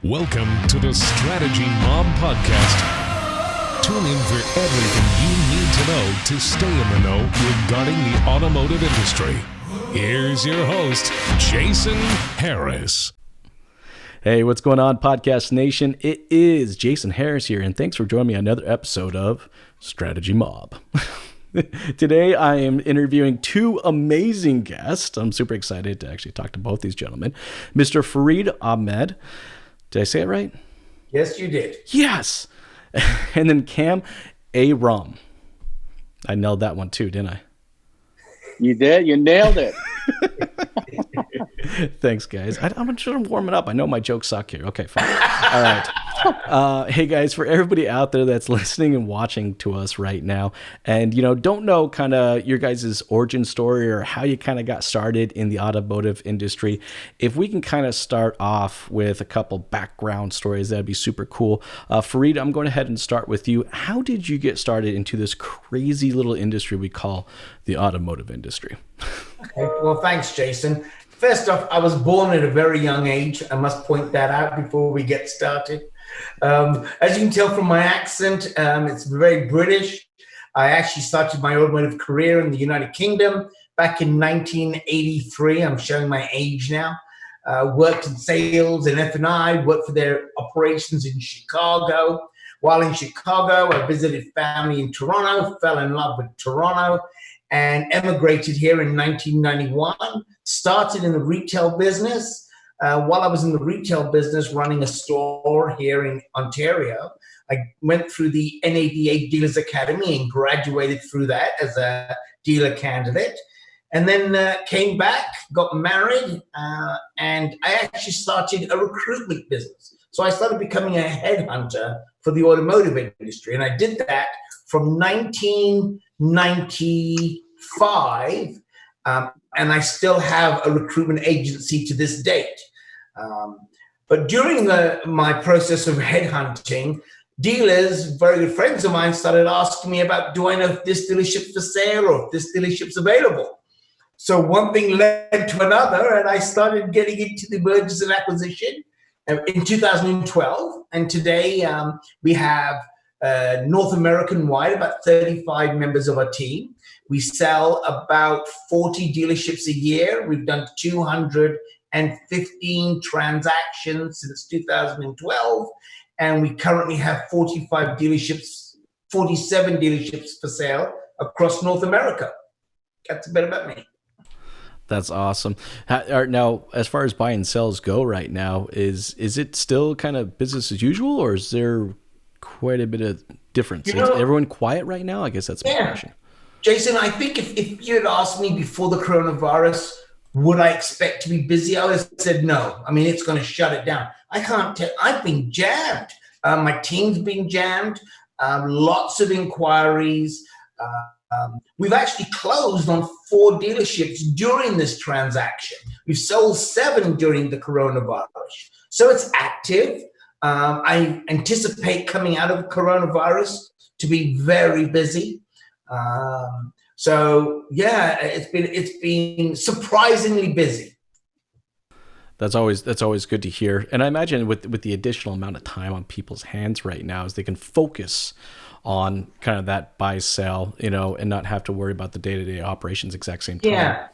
Welcome to the Strategy Mob Podcast. Tune in for everything you need to know to stay in the know regarding the automotive industry. Here's your host, Jason Harris. Hey, what's going on, Podcast Nation? It is Jason Harris here, and thanks for joining me on another episode of Strategy Mob. Today, I am interviewing two amazing guests. I'm super excited to actually talk to both these gentlemen. Mr. Farid Ahmad. Did I say it right? Yes, you did. Yes. And then Kam Ayrom. I nailed that one too, didn't I? You did. You nailed it. Thanks, guys. I'm just warming up. I know my jokes suck here. Okay, fine. All right. Hey, guys, for everybody out there that's listening and watching to us right now and, don't know kind of your guys' origin story or how you kind of got started in the automotive industry, if we can kind of start off with a couple background stories, that'd be super cool. Farid, I'm going ahead and start with you. How did you get started into this crazy little industry we call the automotive industry? Okay. Well, thanks, Jason. First off, I was born at a very young age. I must point that out before we get started. As you can tell from my accent, it's very British. I actually started my automotive career in the United Kingdom back in 1983. I'm showing my age now. Worked in sales and F&I, worked for their operations in Chicago. While in Chicago, I visited family in Toronto, fell in love with Toronto, and emigrated here in 1991. Started in the retail business. While I was in the retail business running a store here in Ontario, I went through the NADA Dealers Academy and graduated through that as a dealer candidate. And then came back, got married, and I actually started a recruitment business. So I started becoming a headhunter for the automotive industry. And I did that from 1995, and I still have a recruitment agency to this date. But during my process of headhunting, dealers, very good friends of mine, started asking me about, do I know if this dealership's for sale or if this dealership's available? So one thing led to another, and I started getting into the mergers and acquisition in 2012. And today we have North American-wide, about 35 members of our team. We sell about 40 dealerships a year. We've done 215 transactions since 2012, and we currently have 47 dealerships for sale across North America. That's a bit about me. That's awesome. Now, as far as buy and sells go right now, is it still kind of business as usual, or is there quite a bit of difference? Is everyone quiet right now? I guess that's my question. Jason, I think if you had asked me before the coronavirus, would I expect to be busy? I would have said no. I mean, it's going to shut it down. I can't tell. I've been jammed. My team's been jammed. Lots of inquiries. We've actually closed on 4 dealerships during this transaction. We've sold 7 during the coronavirus. So it's active. I anticipate coming out of coronavirus to be very busy. So yeah, it's been surprisingly busy. That's always good to hear. And I imagine with the additional amount of time on people's hands right now, is they can focus on kind of that buy sell, and not have to worry about the day-to-day operations exact same time. Yeah.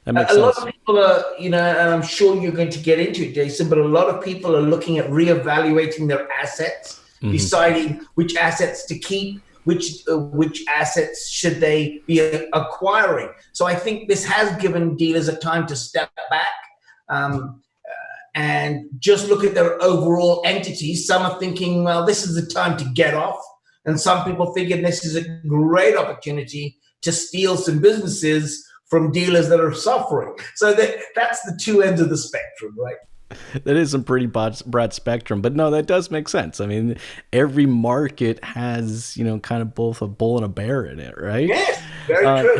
That makes sense. Lot of people are, and I'm sure you're going to get into it, Jason, but a lot of people are looking at reevaluating their assets, deciding which assets to keep, which assets should they be acquiring. So I think this has given dealers a time to step back and just look at their overall entities. Some are thinking, well, this is the time to get off. And some people thinking this is a great opportunity to steal some businesses from dealers that are suffering. So that's the two ends of the spectrum, right? That is some pretty broad spectrum, but no, that does make sense. I mean, every market has, kind of both a bull and a bear in it, right? Yes, very true.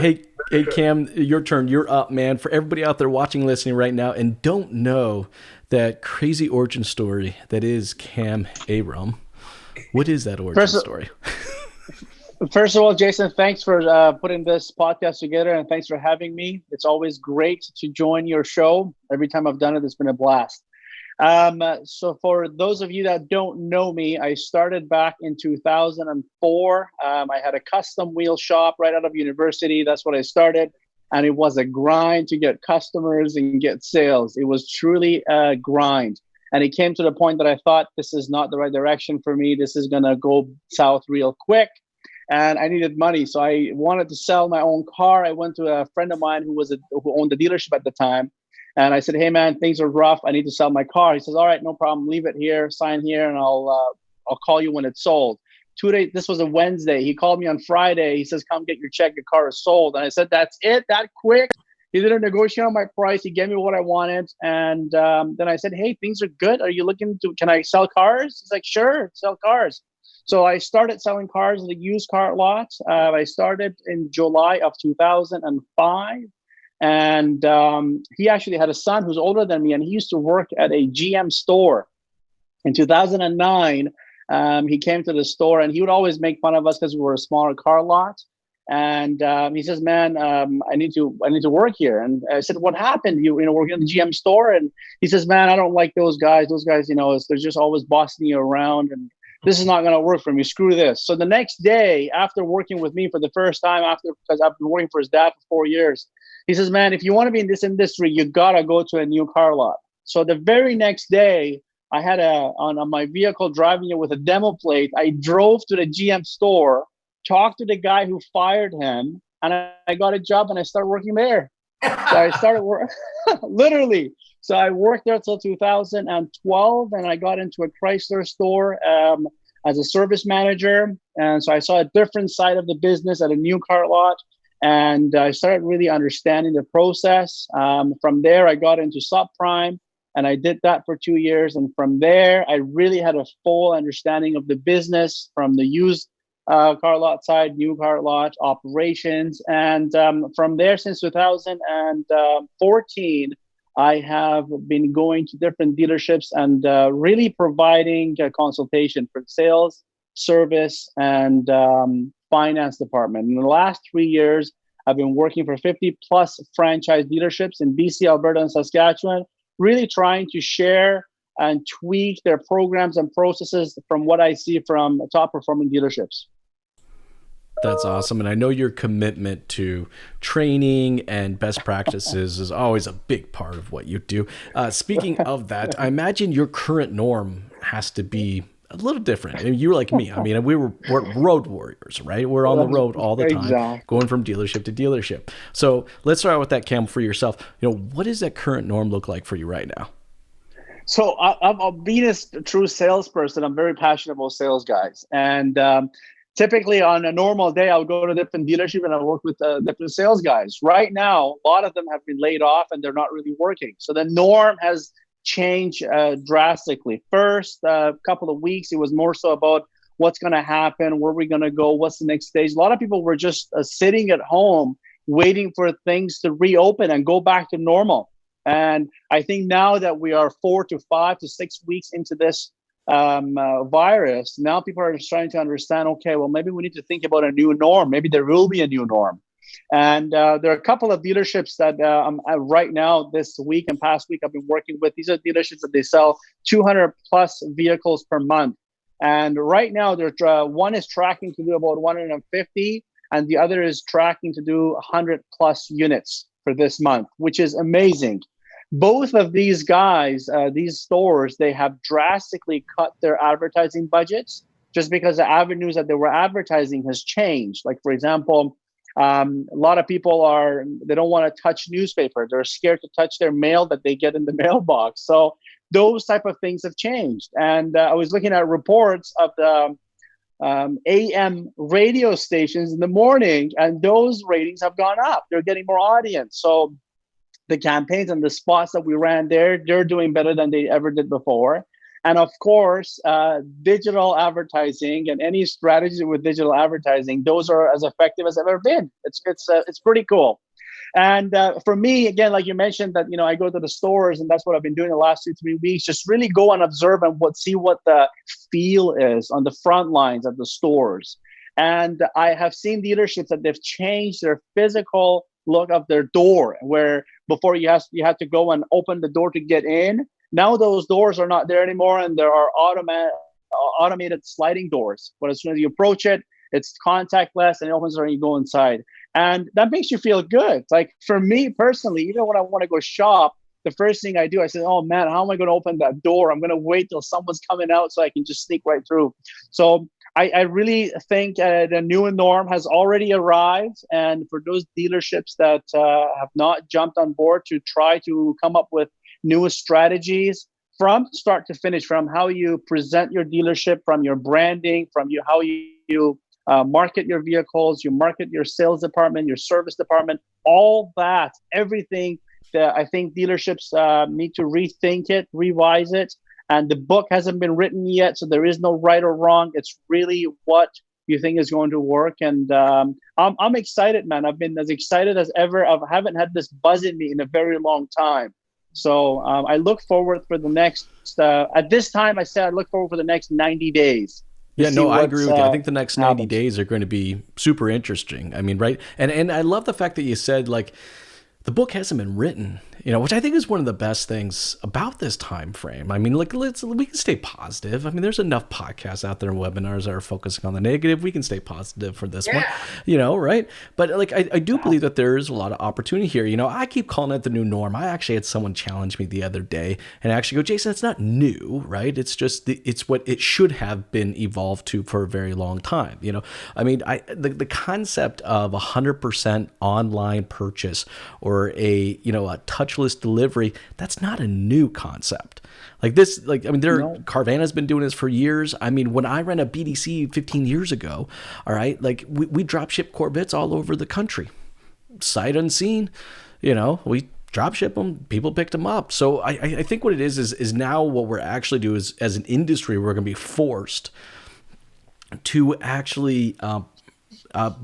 Hey, Kam, your turn. You're up, man. For everybody out there watching, listening right now, and don't know that crazy origin story that is Kam Ayrom, what is that origin story? First of all, Jason, thanks for putting this podcast together, and thanks for having me. It's always great to join your show. Every time I've done it, it's been a blast. So for those of you that don't know me, I started back in 2004. I had a custom wheel shop right out of university. That's what I started. And it was a grind to get customers and get sales. It was truly a grind. And it came to the point that I thought, this is not the right direction for me. This is going to go south real quick. And I needed money. So I wanted to sell my own car. I went to a friend of mine who owned the dealership at the time. And I said, hey, man, things are rough. I need to sell my car. He says, all right, no problem. Leave it here, sign here, and I'll call you when it's sold. 2 days, this was a Wednesday. He called me on Friday. He says, come get your check. Your car is sold. And I said, that's it? That quick? He didn't negotiate on my price. He gave me what I wanted. And then I said, hey, things are good. Are you looking to, can I sell cars? He's like, sure, sell cars. So I started selling cars at a used car lot. I started in July of 2005. And he actually had a son who's older than me, and he used to work at a GM store. In 2009, he came to the store, and he would always make fun of us because we were a smaller car lot. And he says, "Man, I need to work here." And I said, "What happened? You know, working at the GM store?" And he says, "Man, I don't like those guys. Those guys, you know, they're just always bossing you around, and this is not going to work for me. Screw this." So the next day, after working with me for the first time, because I've been working for his dad for 4 years, he says, "Man, if you want to be in this industry, you gotta go to a new car lot." So the very next day, I had on my vehicle driving it with a demo plate. I drove to the GM store, talked to the guy who fired him, and I got a job and I started working there. So I started literally. So I worked there till 2012, and I got into a Chrysler store as a service manager. And so I saw a different side of the business at a new car lot. And I started really understanding the process. From there, I got into subprime, and I did that for 2 years. And from there, I really had a full understanding of the business from the used car lot side, new car lot operations. And from there, since 2014, I have been going to different dealerships and really providing consultation for sales, service, and finance department. In the last 3 years, I've been working for 50 plus franchise dealerships in BC, Alberta, and Saskatchewan, really trying to share and tweak their programs and processes from what I see from top performing dealerships. That's awesome. And I know your commitment to training and best practices is always a big part of what you do. Speaking of that, I imagine your current norm has to be a little different. I mean, you're like me. I mean, we're road warriors, right? We're on the road all the time, exactly, going from dealership to dealership. So let's start out with that, Cam, for yourself. You know, what does that current norm look like for you right now? So I'm being a true salesperson. I'm very passionate about sales guys. And typically on a normal day, I'll go to a different dealership and I'll work with different sales guys. Right now, a lot of them have been laid off and they're not really working. So the norm has changed drastically. First couple of weeks, it was more so about what's going to happen, where we're going to go, what's the next stage. A lot of people were just sitting at home waiting for things to reopen and go back to normal. And I think now that we are 4 to 5 to 6 weeks into this virus, now people are trying to understand, okay, well, maybe we need to think about a new norm. Maybe there will be a new norm. And there are a couple of dealerships that right now, this week and past week, I've been working with. These are dealerships that they sell 200 plus vehicles per month. And right now, one is tracking to do about 150, and the other is tracking to do 100 plus units for this month, which is amazing. Both of these guys, these stores, they have drastically cut their advertising budgets just because the avenues that they were advertising has changed. Like, for example, a lot of people they don't want to touch newspaper. They're scared to touch their mail that they get in the mailbox. So those type of things have changed. And I was looking at reports of the AM radio stations in the morning, and those ratings have gone up. They're getting more audience. So the campaigns and the spots that we ran there, they're doing better than they ever did before. And of course, digital advertising and any strategy with digital advertising, those are as effective as they've ever been. It's pretty cool. And for me, again, like you mentioned, that I go to the stores, and that's what I've been doing the last 2-3 weeks. Just really go and observe and see what the feel is on the front lines of the stores. And I have seen dealerships that they've changed their physical look of their door, where before you had to go and open the door to get in. Now those doors are not there anymore, and there are automated sliding doors. But as soon as you approach it, it's contactless, and it opens and you go inside. And that makes you feel good. Like for me personally, even when I want to go shop, the first thing I do, I say, oh man, how am I going to open that door? I'm going to wait till someone's coming out so I can just sneak right through. So I really think the new norm has already arrived. And for those dealerships that have not jumped on board to try to come up with new strategies from start to finish, from how you present your dealership, from your branding, from how you market your vehicles, you market your sales department, your service department, all that, everything that I think dealerships need to rethink it, revise it. And the book hasn't been written yet, so there is no right or wrong. It's really what you think is going to work. And I'm excited, man. I've been as excited as ever. I haven't had this buzz in me in a very long time. So I look forward for the next, at this time, I said I look forward for the next 90 days. Yeah, no, I agree with you. I think the next 90 days are going to be super interesting. I mean, right? And I love the fact that you said, like, the book hasn't been written, which I think is one of the best things about this time frame. I mean, like, we can stay positive. I mean, there's enough podcasts out there and webinars that are focusing on the negative. We can stay positive for this one, right? But like, I do believe that there is a lot of opportunity here. I keep calling it the new norm. I actually had someone challenge me the other day and actually go, Jason, it's not new, right? It's just, it's what it should have been evolved to for a very long time. I mean, the concept of 100% online purchase or a touchless delivery, that's not a new concept. Like this, Carvana's been doing this for years. I mean, when I ran a BDC 15 years ago, all right, like we drop ship Corvettes all over the country, sight unseen. We drop ship them, people picked them up. So I think what it is now what we're actually doing is, as an industry, we're going to be forced to actually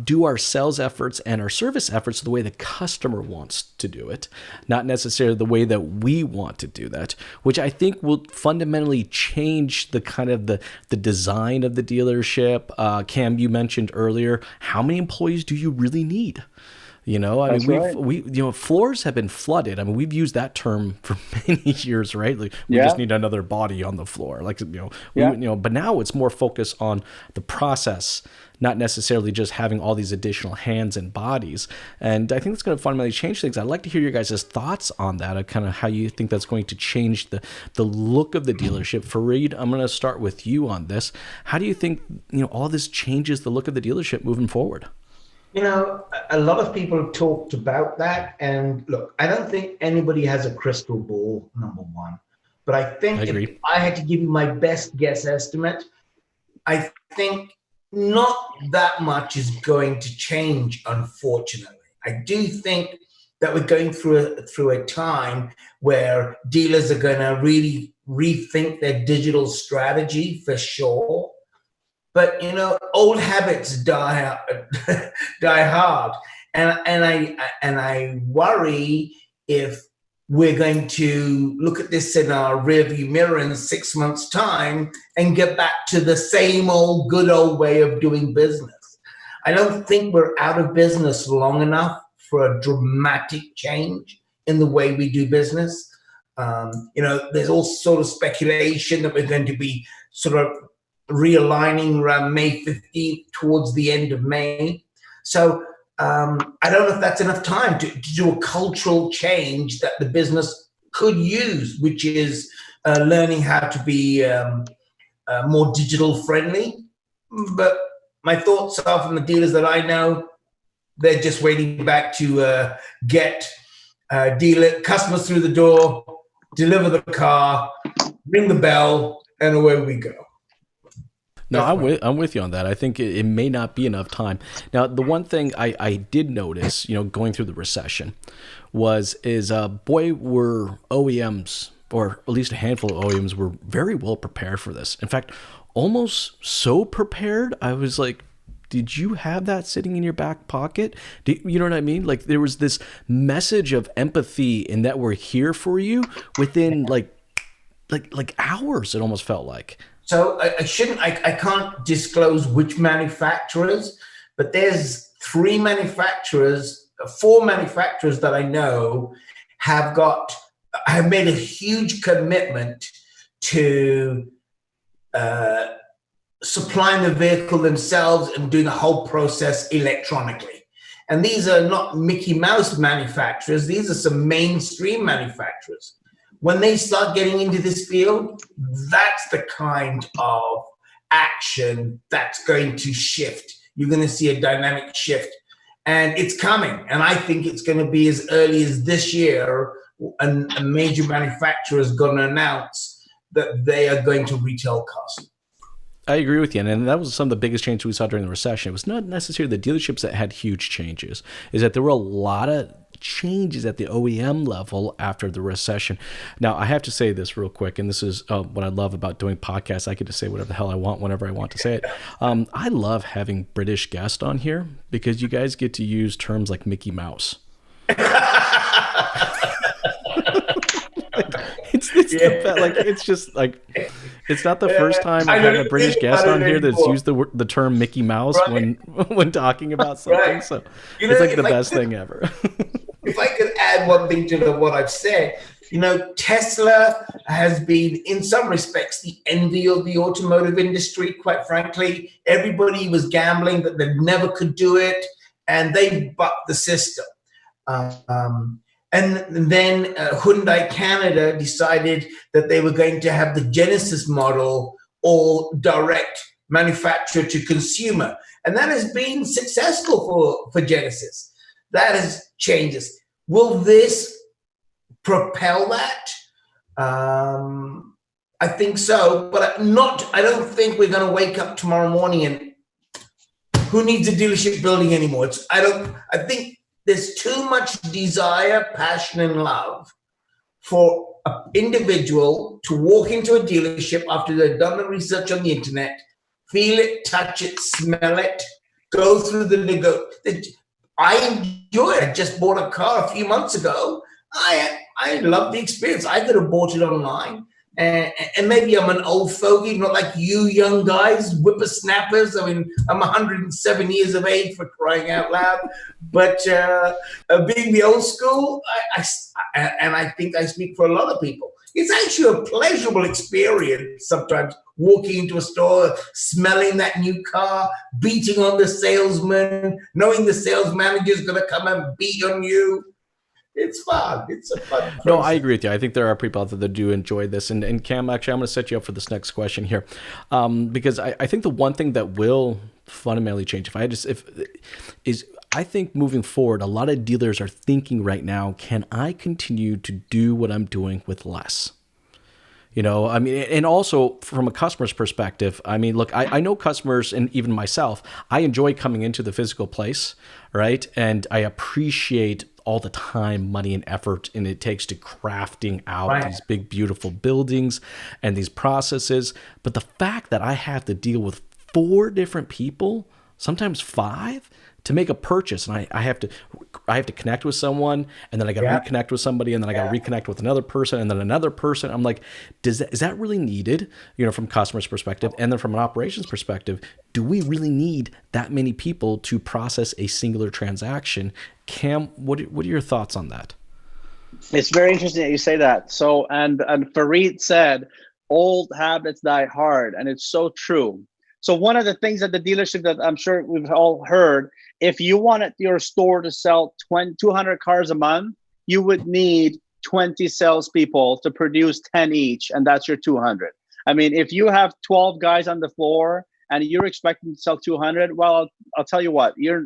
do our sales efforts and our service efforts the way the customer wants to do it, not necessarily the way that we want to do that, which I think will fundamentally change the kind of the design of the dealership. Cam, you mentioned earlier, how many employees do you really need? Floors have been flooded. I mean, we've used that term for many years, right? Like we just need another body on the floor. But now it's more focused on the process, not necessarily just having all these additional hands and bodies. And I think that's going to fundamentally change things. I'd like to hear your guys' thoughts on that, of kind of how you think that's going to change the look of the dealership. Farid, I'm going to start with you on this. How do you think, all this changes the look of the dealership moving forward? A lot of people talked about that. And look, I don't think anybody has a crystal ball, number one. But I think if I had to give you my best guess estimate, I think not that much is going to change, unfortunately. I do think that we're going through a time where dealers are going to really rethink their digital strategy for sure. But old habits die hard, and I worry if we're going to look at this in our rearview mirror in 6 months' time and get back to the same old good old way of doing business. I don't think we're out of business long enough for a dramatic change in the way we do business. There's all sort of speculation that we're going to be sort of realigning around May 15th towards the end of May. So I don't know if that's enough time to do a cultural change that the business could use, which is learning how to be more digital friendly. But my thoughts are, from the dealers that I know, they're just waiting back to get customers through the door, deliver the car, ring the bell, and away we go. No, I'm with you on that. I think it may not be enough time. Now, the one thing I did notice, going through the recession, were OEMs, or at least a handful of OEMs, were very well prepared for this. In fact, almost so prepared, I was like, did you have that sitting in your back pocket? You know what I mean? Like, there was this message of empathy and that we're here for you within like hours, it almost felt like. So I can't disclose which manufacturers, but there's 4 manufacturers that I know have got have made a huge commitment to supplying the vehicle themselves and doing the whole process electronically. And these are not Mickey Mouse manufacturers. These are some mainstream manufacturers. When they start getting into this field, that's the kind of action that's going to shift. You're going to see a dynamic shift, and it's coming. And I think it's going to be as early as this year, a major manufacturer is going to announce that they are going to retail cost. I agree with you, and that was some of the biggest changes we saw during the recession. It was not necessarily the dealerships that had huge changes, is that there were a lot of changes at the OEM level after the recession. Now, I have to say this real quick, and this is what I love about doing podcasts. I get to say whatever the hell I want whenever I want to say it. I love having British guests on here because you guys get to use terms like Mickey Mouse. It's just like, it's not the first time I've had a British guest on here that's used the term Mickey Mouse when talking about something. Right. So it's like the best thing ever. If I could add one thing to what I've said, Tesla has been, in some respects, the envy of the automotive industry, quite frankly. Everybody was gambling that they never could do it, and they bucked the system. And then Hyundai Canada decided that they were going to have the Genesis model all direct manufacturer to consumer. And that has been successful for Genesis. That has changes. Will this propel that? I think so, but I don't think we're going to wake up tomorrow morning and who needs a dealership building anymore? I think there's too much desire, passion, and love for an individual to walk into a dealership after they've done the research on the internet, feel it, touch it, smell it, go through I enjoy it. I just bought a car a few months ago. I love the experience. I could have bought it online. And maybe I'm an old fogey, not like you young guys, whippersnappers. I mean, I'm 107 years of age, for crying out loud. But being the old school, I think I speak for a lot of people. It's actually a pleasurable experience sometimes, walking into a store, smelling that new car, beating on the salesman, knowing the sales manager is going to come and beat on you. It's fun. It's a fun process. No, I agree with you. I think there are people out there that do enjoy this. And Cam, actually, I'm going to set you up for this next question here, because I think the one thing that will fundamentally change, I think moving forward, a lot of dealers are thinking right now, can I continue to do what I'm doing with less? I mean, and also from a customer's perspective, I mean, look, I know customers, and even myself, I enjoy coming into the physical place, right? And I appreciate all the time, money, and effort and it takes to crafting out these big, beautiful buildings and these processes. But the fact that I have to deal with 4 different people, sometimes 5, to make a purchase, and I have to connect with someone, and then I got to reconnect with somebody, and then I got to reconnect with another person, and then another person. I'm like, is that really needed? From customer's perspective, and then from an operations perspective, do we really need that many people to process a singular transaction? Cam, what are your thoughts on that? It's very interesting that you say that. So, and Farid said, old habits die hard, and it's so true. So one of the things at the dealership that I'm sure we've all heard, if you wanted your store to sell 200 cars a month, you would need 20 salespeople to produce 10 each, and that's your 200. I mean, if you have 12 guys on the floor and you're expecting to sell 200, well, I'll tell you what, you're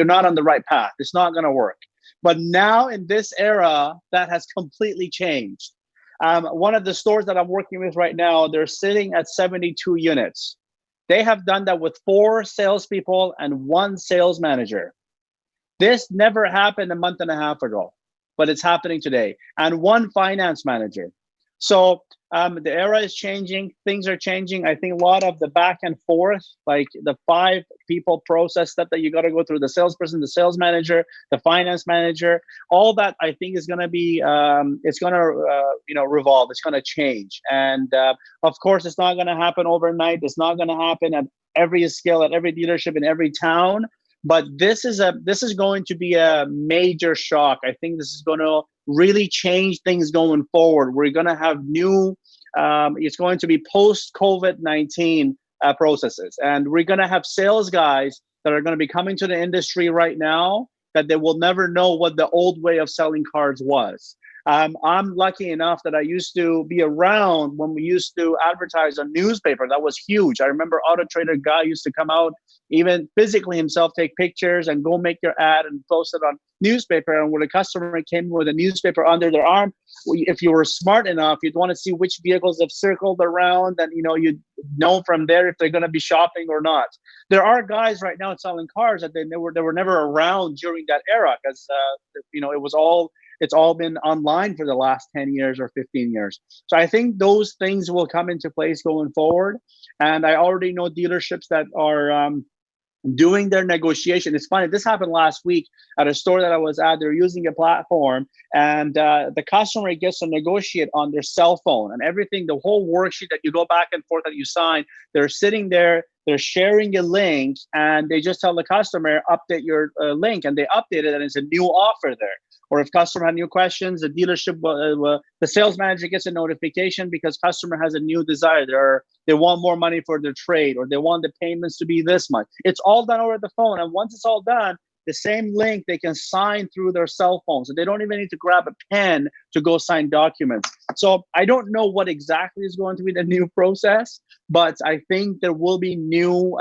not on the right path. It's not going to work. But now in this era, that has completely changed. One of the stores that I'm working with right now, they're sitting at 72 units. They have done that with 4 salespeople and 1 sales manager. This never happened a month and a half ago, but it's happening today. And 1 finance manager. So the era is changing. Things are changing. I think a lot of the back and forth, like the 5 people process step that you got to go through, the salesperson, the sales manager, the finance manager, all that I think is going to be, it's going to, revolve. It's going to change. And of course, it's not going to happen overnight. It's not going to happen at every scale, at every dealership, in every town. But this is going to be a major shock. I think this is going to really change things going forward. We're going to have new, it's going to be post-COVID-19 processes. And we're going to have sales guys that are going to be coming to the industry right now that they will never know what the old way of selling cars was. I'm lucky enough that I used to be around when we used to advertise a newspaper. That was huge. I remember Auto Trader guy used to come out, even physically himself, take pictures and go make your ad and post it on newspaper. And when a customer came with a newspaper under their arm, if you were smart enough, you'd want to see which vehicles have circled around, and you'd know from there if they're going to be shopping or not. There are guys right now selling cars that they were never around during that era, because it's all been online for the last 10 years or 15 years. So I think those things will come into place going forward. And I already know dealerships that are doing their negotiation. It's funny, this happened last week at a store that I was at. They're using a platform, and the customer gets to negotiate on their cell phone and everything. The whole worksheet that you go back and forth that you sign, they're sitting there, they're sharing a link, and they just tell the customer, update your link, and they update it, and it's a new offer there. Or if customer had new questions, the dealership, the sales manager gets a notification because customer has a new desire. They want more money for their trade, or they want the payments to be this much. It's all done over the phone. And once it's all done, the same link they can sign through their cell phone. So they don't even need to grab a pen to go sign documents. So I don't know what exactly is going to be the new process, but I think there will be new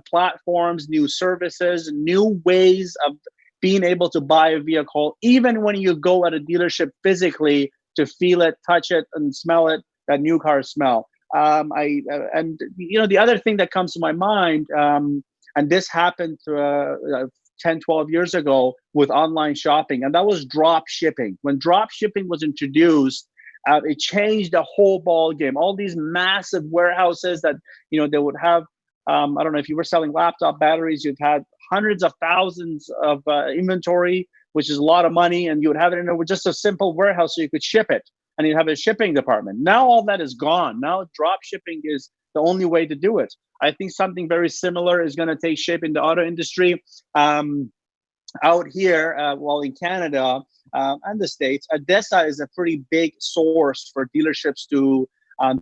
platforms, new services, new ways of being able to buy a vehicle, even when you go at a dealership physically to feel it, touch it, and smell it, that new car smell. The other thing that comes to my mind, and this happened 10, 12 years ago with online shopping, and that was drop shipping. When drop shipping was introduced, it changed the whole ball game. All these massive warehouses that, they would have, I don't know, if you were selling laptop batteries, you've had hundreds of thousands of inventory, which is a lot of money, and you would have it in just a simple warehouse so you could ship it, and you'd have a shipping department. Now all that is gone. Now drop shipping is the only way to do it. I think something very similar is going to take shape in the auto industry. Out here, in Canada and the States, ADESA is a pretty big source for dealerships to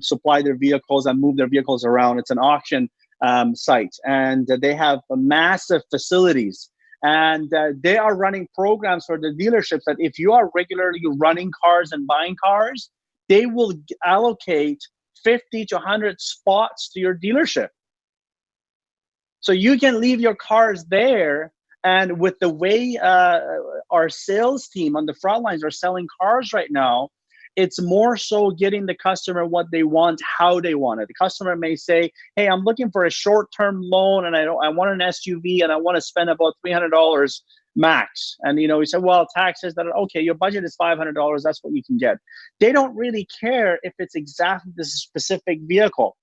supply their vehicles and move their vehicles around. It's an auction site, and they have massive facilities, and they are running programs for the dealerships that if you are regularly running cars and buying cars, they will allocate 50 to 100 spots to your dealership. So you can leave your cars there, and with the way our sales team on the front lines are selling cars right now, it's more so getting the customer what they want, how they want it. The customer may say, hey, I'm looking for a short-term loan, and I want an SUV, and I want to spend about $300 max. And, we said, well, taxes, that okay, your budget is $500. That's what you can get. They don't really care if it's exactly the specific vehicle.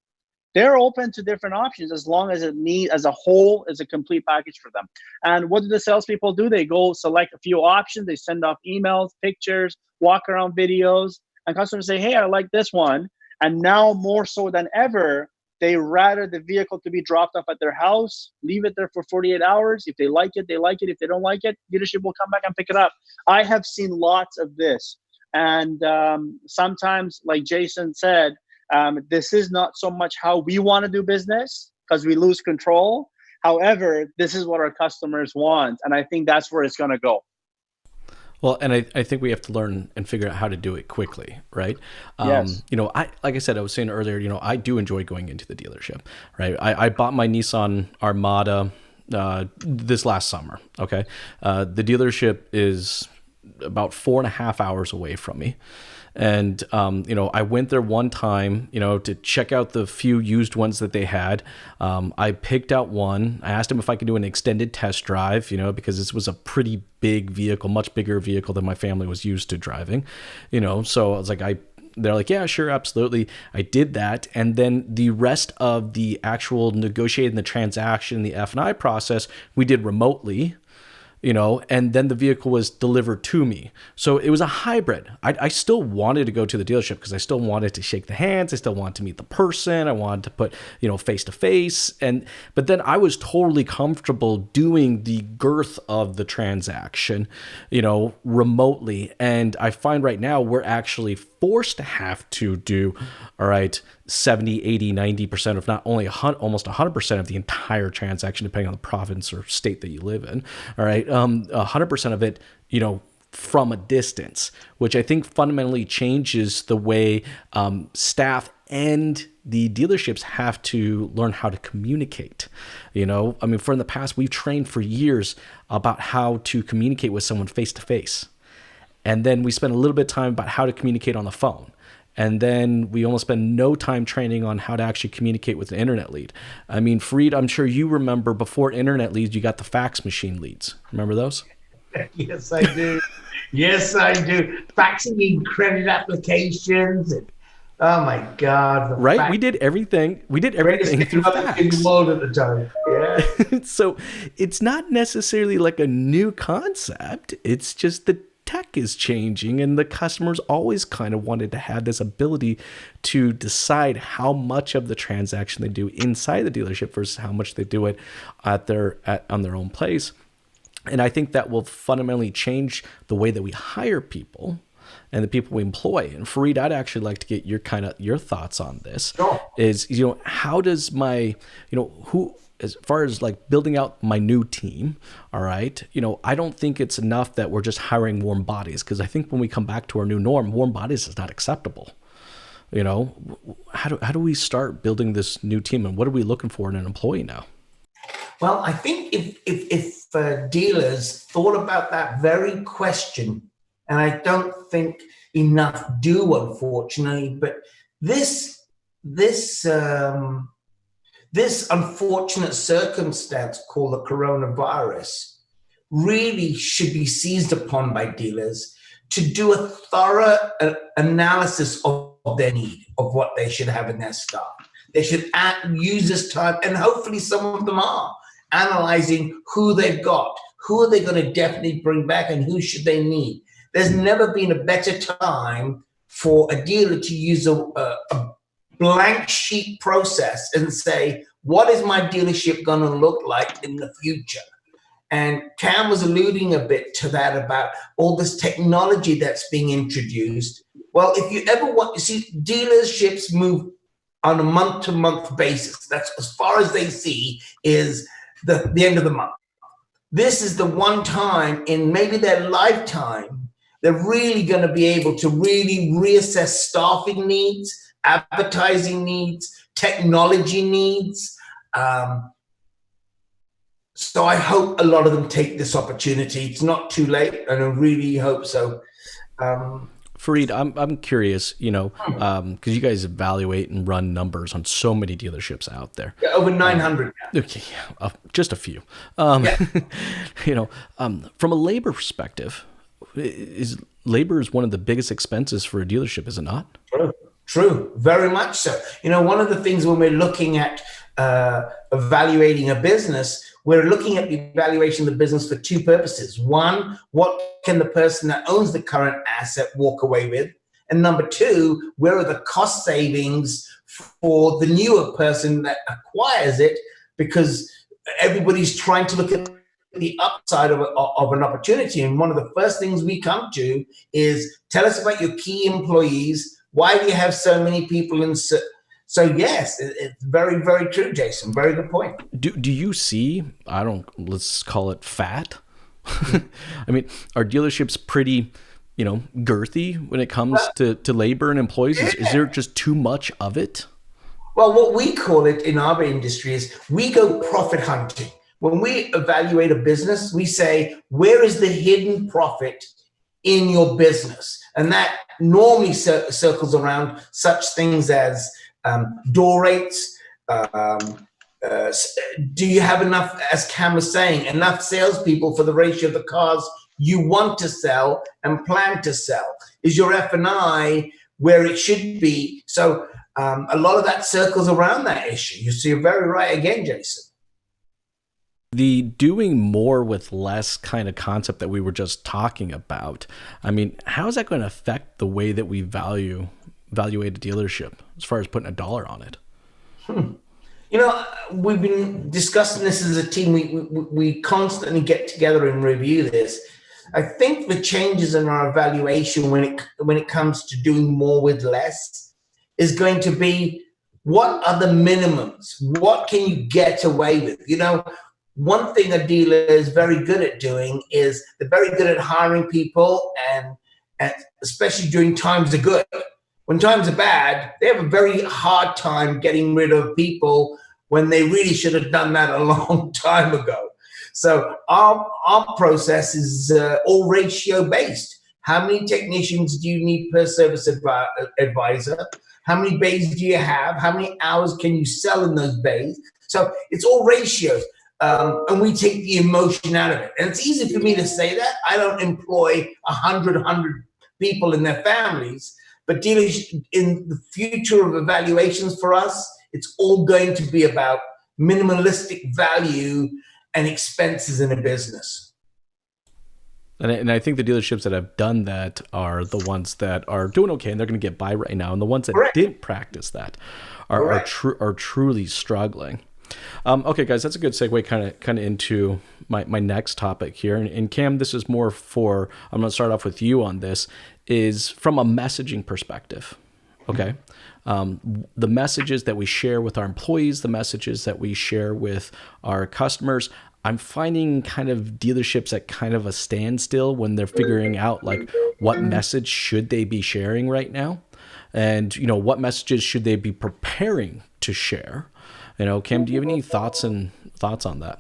They're open to different options as long as as a whole is a complete package for them. And what do the salespeople do? They go select a few options. They send off emails, pictures, walk around videos, and customers say, hey, I like this one. And now more so than ever, they rather the vehicle to be dropped off at their house, leave it there for 48 hours. If they like it, they like it. If they don't like it, dealership will come back and pick it up. I have seen lots of this. And sometimes, like Jason said, this is not so much how we want to do business because we lose control. However, this is what our customers want. And I think that's where it's going to go. Well, and I think we have to learn and figure out how to do it quickly, right? Yes. Like I said, I was saying earlier, I do enjoy going into the dealership, right? I bought my Nissan Armada this last summer, okay? The dealership is about 4.5 hours away from me. And, I went there one time, to check out the few used ones that they had. I picked out one. I asked them if I could do an extended test drive, because this was a pretty big vehicle, much bigger vehicle than my family was used to driving, so I was like, they're like, yeah, sure, absolutely. I did that. And then the rest of the actual negotiating the transaction, the F&I process, we did remotely. and then the vehicle was delivered to me. So it was a hybrid. I still wanted to go to the dealership because I still wanted to shake the hands. I still wanted to meet the person. I wanted to put, face to face. But then I was totally comfortable doing the girth of the transaction, remotely. And I find right now we're actually forced to have to do, 70, 80, 90%, if not only almost 100% of the entire transaction, depending on the province or state that you live in. 100% of it, from a distance, which I think fundamentally changes the way staff and the dealerships have to learn how to communicate. For in the past, we've trained for years about how to communicate with someone face to face. And then we spend a little bit of time about how to communicate on the phone. And then we almost spend no time training on how to actually communicate with an internet lead. Farid, I'm sure you remember before internet leads, you got the fax machine leads. Remember those? Yes, I do. Yes, I do. Faxing in credit applications. Oh my God. Right? We did everything. We did everything through fax. In the world at the time. Yeah. So it's not necessarily like a new concept. It's just the tech is changing, and the customers always kind of wanted to have this ability to decide how much of the transaction they do inside the dealership versus how much they do it on their own place. And I think that will fundamentally change the way that we hire people and the people we employ. And Farid, I'd actually like to get your thoughts on this. Sure. Is, how does my, as far as like building out my new team, I don't think it's enough that we're just hiring warm bodies, because I think when we come back to our new norm, warm bodies is not acceptable. How do we start building this new team, and what are we looking for in an employee now? Well, I think if dealers thought about that very question, and I don't think enough do, unfortunately, but this unfortunate circumstance called the coronavirus really should be seized upon by dealers to do a thorough analysis of their need, of what they should have in their staff. They should use this time, and hopefully some of them are, analyzing who they've got, who are they going to definitely bring back, and who should they need. There's never been a better time for a dealer to use a blank sheet process and say, what is my dealership going to look like in the future? And Cam was alluding a bit to that about all this technology that's being introduced. Well, if you ever want to see, dealerships move on a month-to-month basis. That's as far as they see is the end of the month. This is the one time in maybe their lifetime they're really going to be able to really reassess staffing needs, advertising needs, technology needs. So I hope a lot of them take this opportunity. It's not too late, and I really hope so. Farid, I'm curious, because you guys evaluate and run numbers on so many dealerships out there. Yeah, over 900. Okay, just a few. Yeah. From a labor perspective, labor is one of the biggest expenses for a dealership, is it not? True, very much so. One of the things when we're looking at evaluating a business, we're looking at the evaluation of the business for two purposes. One, what can the person that owns the current asset walk away with? And number two, where are the cost savings for the newer person that acquires it? Because everybody's trying to look at the upside of an opportunity. And one of the first things we come to is, tell us about your key employees. Why do you have so many people in? So yes, it's very, very true, Jason. Very good point. Do you see, let's call it fat? Are dealerships pretty, girthy when it comes to labor and employees? Is there just too much of it? Well, what we call it in our industry is we go profit hunting. When we evaluate a business, we say, where is the hidden profit in your business? And that normally circles around such things as door rates. Do you have enough, as Cam was saying, enough salespeople for the ratio of the cars you want to sell and plan to sell? Is your F&I where it should be? So a lot of that circles around that issue. You're very right again, Jason. The doing more with less kind of concept that we were just talking about, I mean, how is that going to affect the way that we evaluate a dealership as far as putting a dollar on it? You know, we've been discussing this as a team. We constantly get together and review this. I think the changes in our evaluation when it comes to doing more with less is going to be, what are the minimums? What can you get away with? You know, one thing a dealer is very good at doing is they're very good at hiring people, and especially during times are good. When times are bad, they have a very hard time getting rid of people when they really should have done that a long time ago. So our process is all ratio based. How many technicians do you need per service advisor? How many bays do you have? How many hours can you sell in those bays? So it's all ratios. And we take the emotion out of it. And it's easy for me to say that. I don't employ 100 people and their families, but dealers, in the future of evaluations for us, it's all going to be about minimalistic value and expenses in a business. And I think the dealerships that have done that are the ones that are doing okay, and they're going to get by right now. And the ones that Correct. didn't practice that are truly struggling. Okay, guys, that's a good segue kind of into my next topic here. And Cam, this is more for, I'm going to start off with you on this, is from a messaging perspective. Okay. The messages that we share with our employees, the messages that we share with our customers, I'm finding kind of dealerships at kind of a standstill when they're figuring out like what message should they be sharing right now, and what messages should they be preparing to share. Cam, do you have any thoughts on that?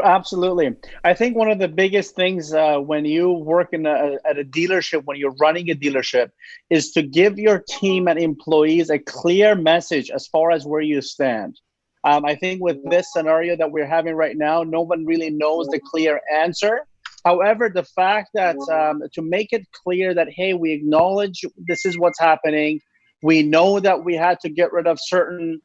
Absolutely. I think one of the biggest things when you work at a dealership, when you're running a dealership, is to give your team and employees a clear message as far as where you stand. I think with this scenario that we're having right now, no one really knows the clear answer. However, the fact that to make it clear that, hey, we acknowledge this is what's happening. We know that we had to get rid of certain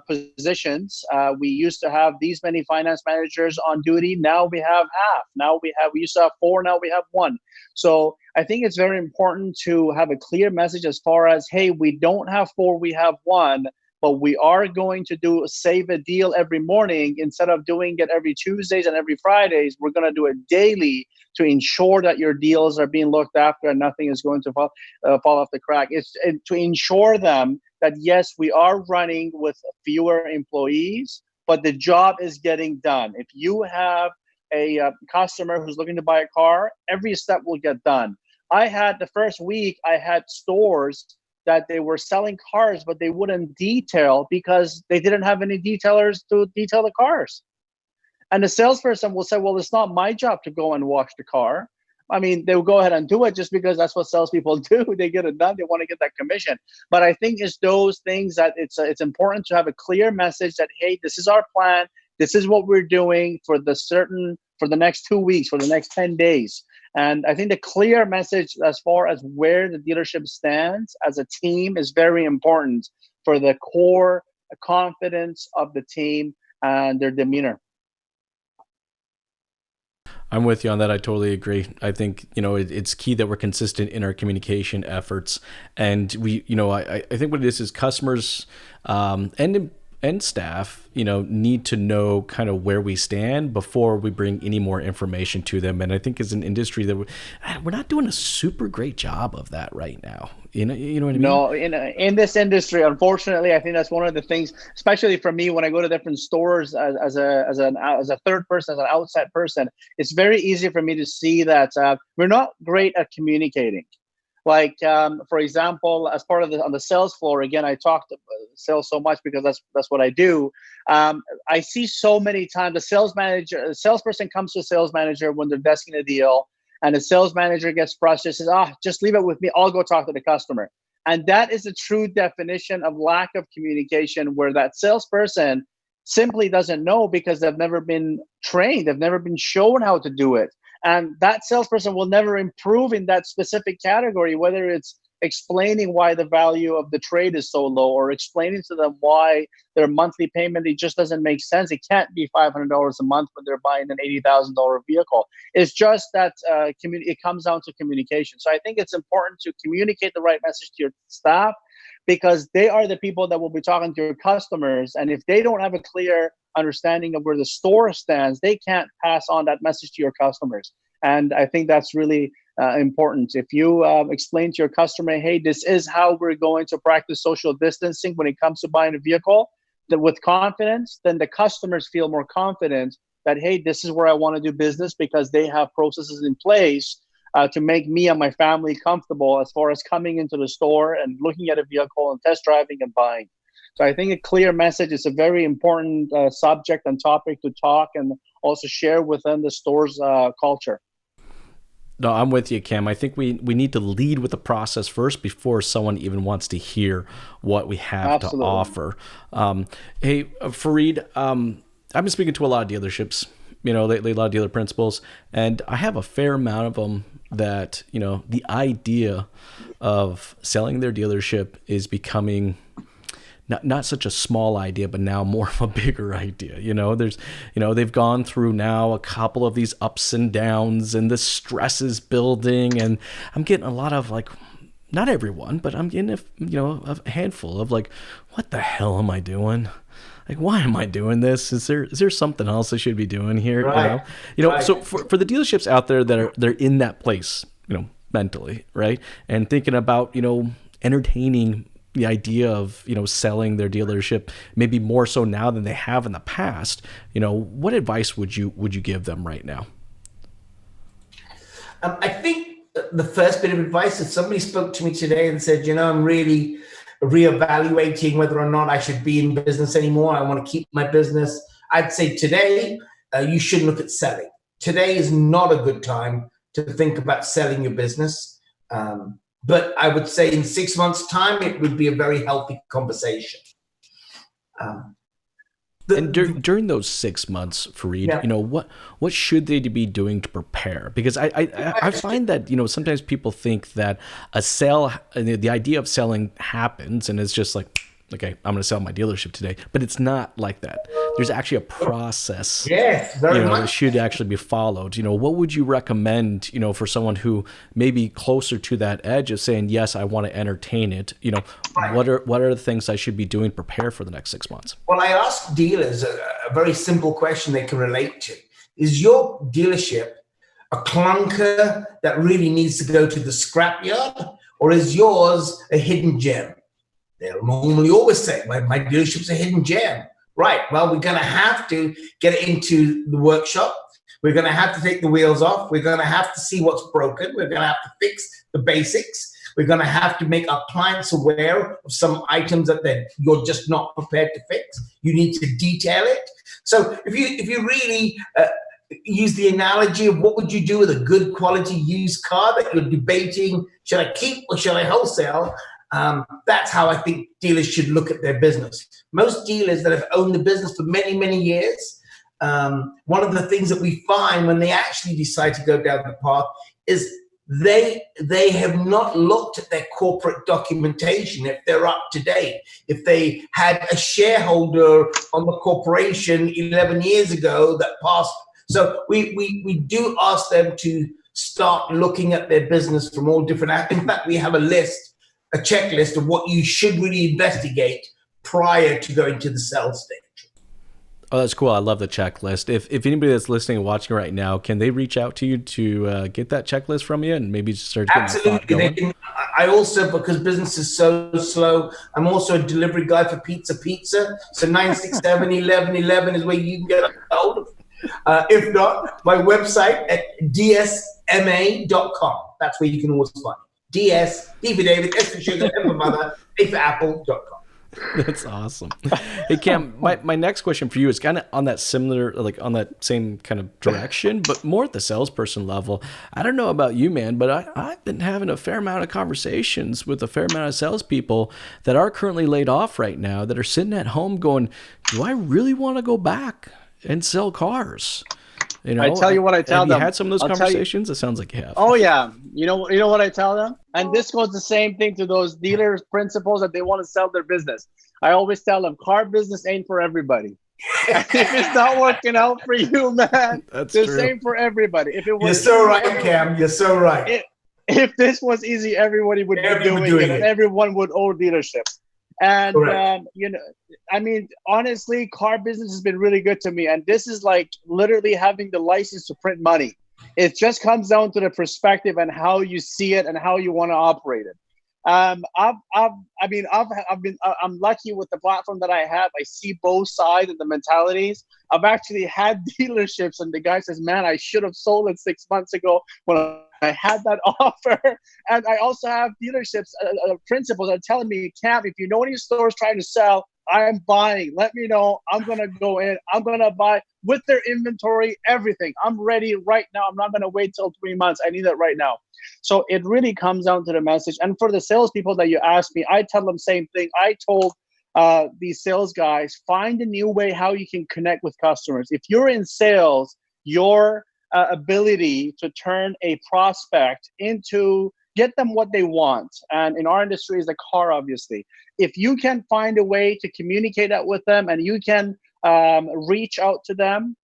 positions. We used to have these many finance managers on duty. Now we have half. We used to have 4. Now we have 1. So I think it's very important to have a clear message as far as, hey, we don't have 4, we have 1, but we are going to save a deal every morning. Instead of doing it every Tuesdays and every Fridays, we're going to do it daily to ensure that your deals are being looked after and nothing is going to fall off the crack. It's to ensure them that, yes, we are running with fewer employees, but the job is getting done. If you have a customer who's looking to buy a car, every step will get done. The first week, I had stores that they were selling cars, but they wouldn't detail because they didn't have any detailers to detail the cars. And the salesperson will say, well, it's not my job to go and wash the car. I mean, they will go ahead and do it just because that's what salespeople do. They get it done. They want to get that commission. But I think it's those things that it's important to have a clear message that, hey, this is our plan. This is what we're doing for the next 2 weeks, for the next 10 days. And I think the clear message as far as where the dealership stands as a team is very important for the core confidence of the team and their demeanor. I'm with you on that. I totally agree. I think, it's key that we're consistent in our communication efforts. And we, I think what it is customers and staff, need to know kind of where we stand before we bring any more information to them. And I think as an industry that we're not doing a super great job of that right now. You know what I mean? No, in this industry, unfortunately, I think that's one of the things, especially for me, when I go to different stores as a third person, as an outside person, it's very easy for me to see that we're not great at communicating. Like, for example, as part of on the sales floor, again, I talk to sales so much because that's what I do. I see so many times the salesperson comes to a sales manager when they're desking a deal, and the sales manager gets frustrated, says, just leave it with me. I'll go talk to the customer. And that is a true definition of lack of communication, where that salesperson simply doesn't know because they've never been trained. They've never been shown how to do it. And that salesperson will never improve in that specific category, whether it's explaining why the value of the trade is so low, or explaining to them why their monthly payment, it just doesn't make sense. It can't be $500 a month when they're buying an $80,000 vehicle. It's just that it comes down to communication. So I think it's important to communicate the right message to your staff, because they are the people that will be talking to your customers. And if they don't have a clear understanding of where the store stands, they can't pass on that message to your customers. And I think that's really important. If you explain to your customer, hey, this is how we're going to practice social distancing when it comes to buying a vehicle, with confidence, then the customers feel more confident that, hey, this is where I want to do business, because they have processes in place to make me and my family comfortable as far as coming into the store and looking at a vehicle and test driving and buying. So I think a clear message is a very important subject and topic to talk and also share within the store's culture. No, I'm with you, Cam. I think we need to lead with the process first before someone even wants to hear what we have to offer. Hey, Farid, I've been speaking to a lot of dealerships, lately, a lot of dealer principals, and I have a fair amount of them that, the idea of selling their dealership is becoming not such a small idea, but now more of a bigger idea. They've gone through now a couple of these ups and downs, and the stress is building, and I'm getting a lot of not everyone, but I'm getting a handful of what the hell am I doing? Why am I doing this? Is there something else I should be doing here? Right. Right. So for the dealerships out there they're in that place, mentally, right, and thinking about entertaining the idea of selling their dealership, maybe more so now than they have in the past, what advice would you give them right now? I think the first bit of advice, if somebody spoke to me today and said, I'm really reevaluating whether or not I should be in business anymore, I want to keep my business, I'd say today you should look at selling. Today is not a good time to think about selling your business. But I would say in 6 months' time, it would be a very healthy conversation. During those 6 months, Farid, what should they be doing to prepare? Because I find that sometimes people think that a sale, the idea of selling happens, and it's just okay, I'm going to sell my dealership today, but it's not like that. There's actually a process. Yes, very much. That should actually be followed. What would you recommend, for someone who may be closer to that edge of saying, yes, I want to entertain it. Right. What are the things I should be doing to prepare for the next 6 months? Well, I ask dealers a very simple question they can relate to. Is your dealership a clunker that really needs to go to the scrapyard, or is yours a hidden gem? They'll normally always say, my dealership's a hidden gem. Right, well, we're going to have to get it into the workshop. We're going to have to take the wheels off. We're going to have to see what's broken. We're going to have to fix the basics. We're going to have to make our clients aware of some items that you're just not prepared to fix. You need to detail it. So if you really use the analogy of what would you do with a good quality used car that you're debating, should I keep or should I wholesale? That's how I think dealers should look at their business. Most dealers that have owned the business for many, many years, one of the things that we find when they actually decide to go down the path is they have not looked at their corporate documentation, if they're up to date, if they had a shareholder on the corporation 11 years ago that passed. So we do ask them to start looking at their business from all different. In fact, we have a checklist of what you should really investigate prior to going to the sales stage. Oh, that's cool. I love the checklist. If anybody that's listening and watching right now, can they reach out to you to get that checklist from you and maybe start getting that thought going? I also, because business is so slow, I'm also a delivery guy for pizza. So 967-1111 is where you can get a hold of. If not, my website at dsma.com. That's where you can always find it. DS, D for David, S for Sugar, M for Mother, A for Apple.com. That's awesome. Hey, Cam, my next question for you is kind of on that similar, on that same kind of direction, but more at the salesperson level. I don't know about you, man, but I've been having a fair amount of conversations with a fair amount of salespeople that are currently laid off right now that are sitting at home going, do I really want to go back and sell cars? You know, I tell you what I tell have them. you had some of those conversations? It sounds like you have. Oh yeah, you know what I tell them, and this goes the same thing to those dealers' principles that they want to sell their business. I always tell them, car business ain't for everybody. And if it's not working out for you, man, That's the true. same for everybody. If it was You're so easy, right, Cam. You're so right. if this was easy, everybody would be doing it, and everyone would own dealership. And you know, I mean, honestly, car business has been really good to me, and this is like literally having the license to print money. It just comes down to the perspective and how you see it and how you want to operate it. I'm lucky with the platform that I have. I see both sides of the mentalities. I've actually had dealerships, and the guy says, "Man, I should have sold it 6 months ago when I had that offer." And I also have dealerships, principals are telling me, "Cam, if you know any stores trying to sell, I'm buying. Let me know. I'm gonna go in. I'm gonna buy with their inventory, everything. I'm ready right now. I'm not gonna wait till 3 months. I need it right now." So it really comes down to the message. And for the salespeople that you asked me, I tell them same thing. I told these sales guys, find a new way how you can connect with customers. If you're in sales, your ability to turn a prospect into get them what they want, and in our industry is the car, obviously. If you can find a way to communicate that with them and you can reach out to them,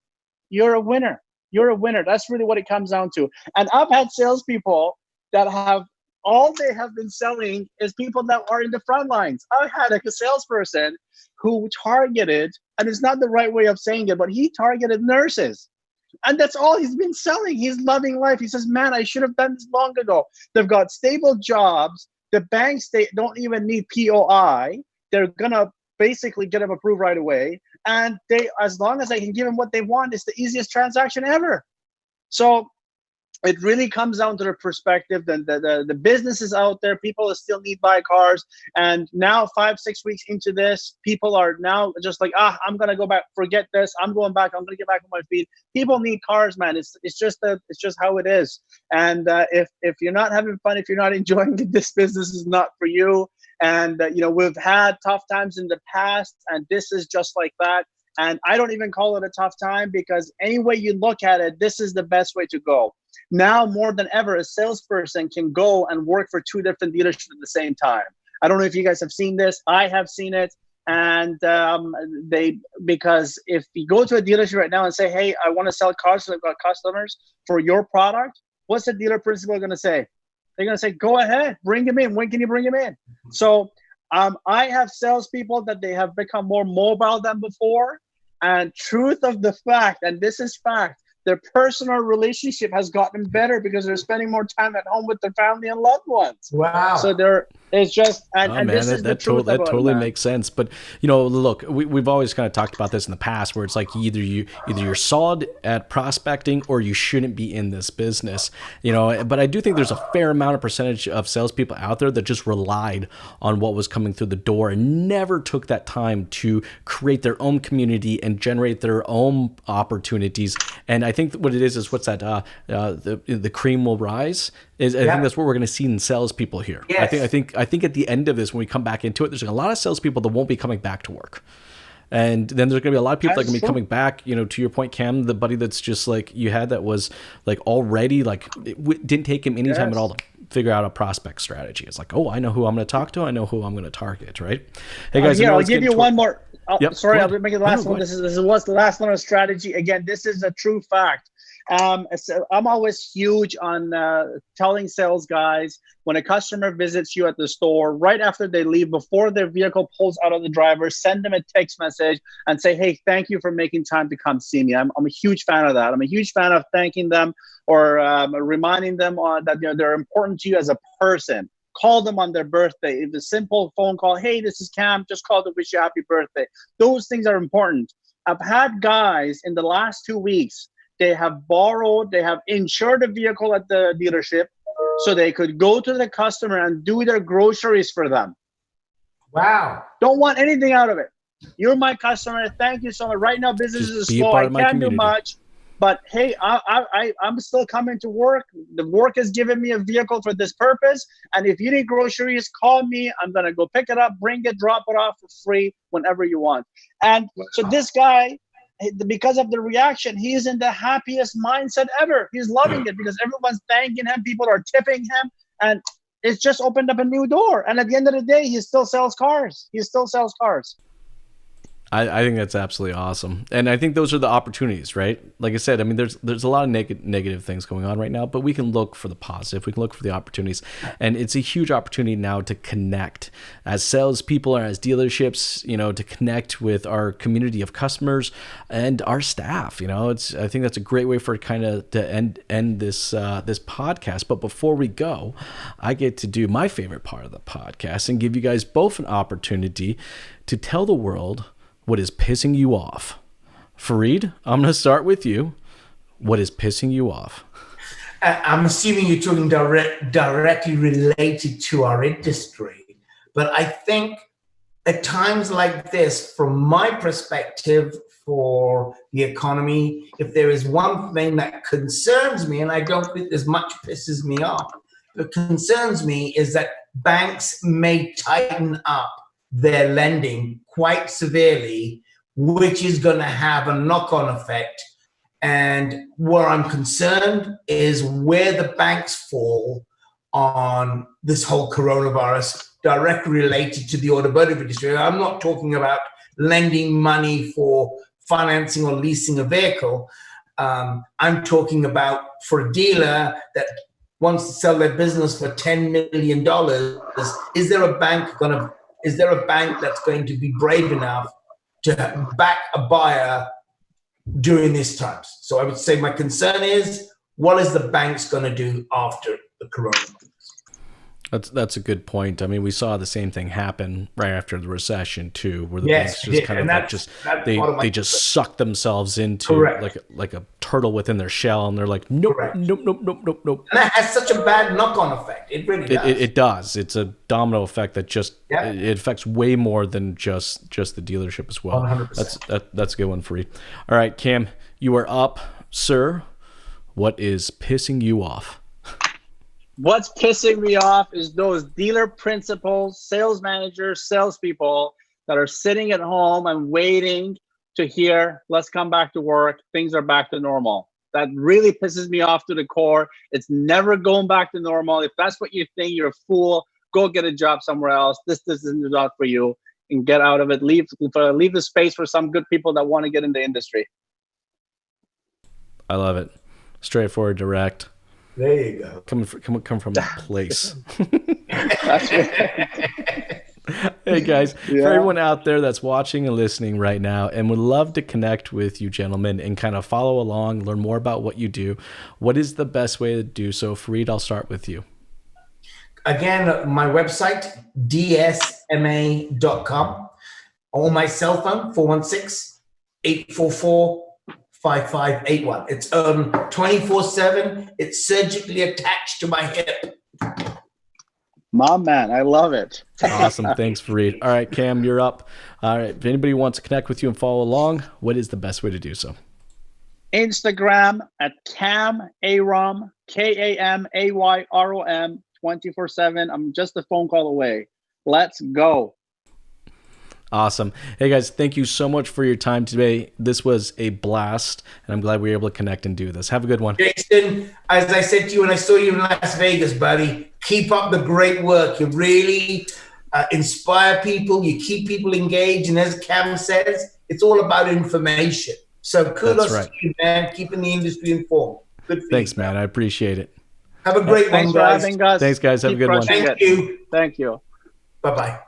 you're a winner. You're a winner. That's really what it comes down to. And I've had salespeople that have all they have been selling is people that are in the front lines. I had a salesperson who targeted, and it's not the right way of saying it, but he targeted nurses. And that's all he's been selling. He's loving life. He says, "Man, I should have done this long ago." They've got stable jobs. The banks, they don't even need POI. They're going to basically get them approved right away. And they, as long as I can give them what they want, it's the easiest transaction ever. So it really comes down to the perspective. The businesses out there, people still need buy cars. And now 5-6 weeks into this, people are now just like, I'm going to go back, forget this. I'm going back. I'm going to get back on my feet. People need cars, man. It's just how it is. And if you're not having fun, if you're not enjoying it, this business is not for you. And, you know, we've had tough times in the past, and this is just like that. And I don't even call it a tough time, because any way you look at it, this is the best way to go. Now, more than ever, a salesperson can go and work for 2 different dealerships at the same time. I don't know if you guys have seen this. I have seen it. And because if you go to a dealership right now and say, "Hey, I want to sell cars, so I've got customers for your product," what's the dealer principal going to say? They're going to say, "Go ahead, bring him in. When can you bring him in?" So I have salespeople that they have become more mobile than before. And truth of the fact, and this is fact, their personal relationship has gotten better because they're spending more time at home with their family and loved ones. Wow. So it's just, and this is the truth. That totally makes sense. But, you know, look, we've always kind of talked about this in the past, where it's like either you're solid at prospecting or you shouldn't be in this business, you know. But I do think there's a fair amount of percentage of salespeople out there that just relied on what was coming through the door and never took that time to create their own community and generate their own opportunities. And I think what it is what's that? The cream will rise. I think that's what we're going to see in salespeople here. Yes. I think at the end of this, when we come back into it, there's a lot of salespeople that won't be coming back to work. And then there's going to be a lot of people that are going to be coming back, you know, to your point, Cam, the buddy that's just like you had that was like already like it didn't take him any time at all to figure out a prospect strategy. It's like, oh, I know who I'm going to talk to. I know who I'm going to target, right? Hey, guys. I'll give you one more. Sorry, I'll make it the last one. This was the last one on strategy. Again, this is a true fact. So I'm always huge on telling sales guys, when a customer visits you at the store, right after they leave, before their vehicle pulls out of the driver, send them a text message and say, "Hey, thank you for making time to come see me." I'm a huge fan of that. I'm a huge fan of thanking them or reminding them that, you know, they're important to you as a person. Call them on their birthday. If a simple phone call, "Hey, this is Cam, just called to wish you happy birthday." Those things are important. I've had guys in the last 2 weeks, they have insured a vehicle at the dealership so they could go to the customer and do their groceries for them. Wow. Don't want anything out of it. You're my customer. Thank you so much. Right now, business is slow. I can't do much. But hey, I'm still coming to work. The work has given me a vehicle for this purpose. And if you need groceries, call me. I'm going to go pick it up, bring it, drop it off for free whenever you want. And so this guy, because of the reaction, he is in the happiest mindset ever. He's loving it because everyone's thanking him. People are tipping him. And it's just opened up a new door. And at the end of the day, he still sells cars. He still sells cars. I think that's absolutely awesome. And I think those are the opportunities, right? Like I said, I mean, there's a lot of negative things going on right now, but we can look for the positive. We can look for the opportunities. And it's a huge opportunity now to connect as salespeople or as dealerships, to connect with our community of customers and our staff. I think that's a great way for kind of to end this this podcast. But before we go, I get to do my favorite part of the podcast and give you guys both an opportunity to tell the world what is pissing you off. Farid, I'm going to start with you. What is pissing you off? I'm assuming you're talking directly related to our industry. But I think at times like this, from my perspective for the economy, if there is one thing that concerns me, and I don't think as much pisses me off, what concerns me is that banks may tighten up their lending quite severely, which is going to have a knock-on effect. And where I'm concerned is where the banks fall on this whole coronavirus directly related to the automotive industry. I'm not talking about lending money for financing or leasing a vehicle. I'm talking about for a dealer that wants to sell their business for $10 million. Is there a bank that's going to be brave enough to back a buyer during these times? So I would say my concern is, what is the banks going to do after the coronavirus? That's a good point. I mean, we saw the same thing happen right after the recession too, where the banks just kind of they just suck themselves into like a turtle within their shell, and they're like, nope. And that has such a bad knock-on effect. It really does. It does. It's a domino effect that just it affects way more than just the dealership as well. 100%. That's a good one for you. All right, Cam, you are up, sir. What is pissing you off? What's pissing me off is those dealer principals, sales managers, salespeople that are sitting at home and waiting to hear, let's come back to work, things are back to normal. That really pisses me off to the core. It's never going back to normal. If that's what you think, you're a fool. Go get a job somewhere else. This isn't the job for you, and get out of it. Leave the space for some good people that want to get in the industry. I love it. Straightforward, direct. There you go. Coming from that place. That's right. Hey guys, for everyone out there that's watching and listening right now and would love to connect with you gentlemen and kind of follow along, learn more about what you do, what is the best way to do so? Farid, I'll start with you. Again, my website, dsma.com, or my cell phone, 416-844-5581. It's 24/7. It's surgically attached to my hip. My man, I love it. Awesome. Thanks, Farid. All right, Cam, you're up. All right. If anybody wants to connect with you and follow along, what is the best way to do so? Instagram at Kam Ayrom, KAMAYROM, 24/7. I'm just a phone call away. Let's go. Awesome. Hey guys, thank you so much for your time today. This was a blast, and I'm glad we were able to connect and do this. Have a good one. Jason, as I said to you when I saw you in Las Vegas, buddy, keep up the great work. You really inspire people. You keep people engaged. And as Cam says, it's all about information. So kudos to you, man, keeping the industry informed. Good for Thanks, you, man. I appreciate it. Have a great one, guys. Thanks for having us. Thanks, guys. Have a good one. Thank you. Thank you. Bye-bye.